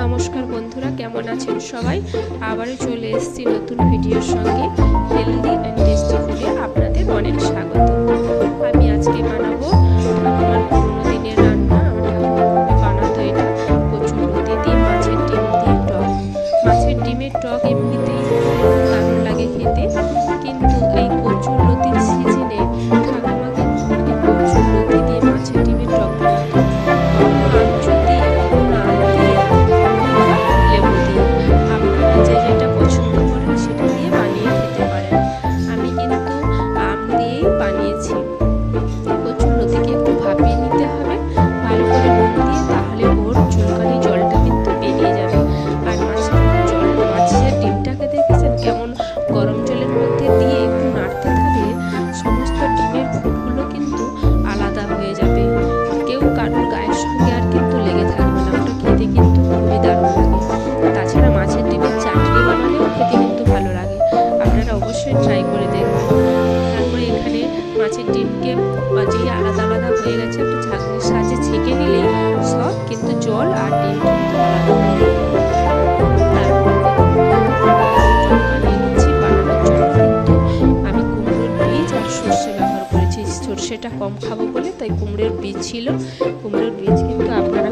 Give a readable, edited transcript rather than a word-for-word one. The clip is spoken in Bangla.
নমস্কার বন্ধুরা, কেমন আছেন সবাই? আবারও চলে এসেছি নতুন ভিডিওর সঙ্গে। হেলদি অ্যান্ড টেস্টি ফুডে আপনাদের অনেক স্বাগত। আমি আজকে বানাবো আমার পুরোনো দিনের রান্না। বানাতো এটা কচুরলতি দিয়ে মাছের ডিম দিয়ে টক। মাছের ডিমের টক এমনিতেই দারুণ লাগে খেতে, কিন্তু এই কচুরলতির সিজনে ঠাকুমা কিন্তু কচুরলতি দিয়ে মাছের ডিমের টক বানাতো। বানিয়েছি কচুরলতিকে একটু ভাপিয়ে নিতে হবে ভালো করে নুন দিয়ে, তাহলে ওর চুলকানি জলটা কিন্তু বেরিয়ে যাবে। আর মাছের ডিমটাকে দেখেছেন কেমন গরম জলের মধ্যে দিয়ে একটু নাড়তে থাকলে সমস্ত ডিমের ফুটগুলো কিন্তু আলাদা হয়ে যাবে, কেউ কারোর গায়ের সঙ্গে আর কিন্তু লেগে থাকবে না। ওটা খেতে কিন্তু খুবই দারুণ লাগে। তাছাড়া মাছের ডিমের চাটনি বানালেও খেতে কিন্তু ভালো লাগে। আপনারা অবশ্যই ট্রাই করে দেখবেন। তারপরে এখানে মাছের ডিমকে যেই আলাদা আলাদা হয়ে গেছে একটু ছাঁকনির সাহায্যে ছেঁকে নিলেই সব কিন্তু জল আর ডিম কিন্তু আলাদা হয়ে যাবে। তারপরে বানিয়ে নিচ্ছি। বানানোর জন্য কিন্তু আমি কুমড়োর বীজ আর সর্ষে ব্যবহার করেছি। সর্ষেটা কম খাবো বলে তাই কুমড়োর বীজ ছিল। কুমড়োর বীজ কিন্তু আপনারা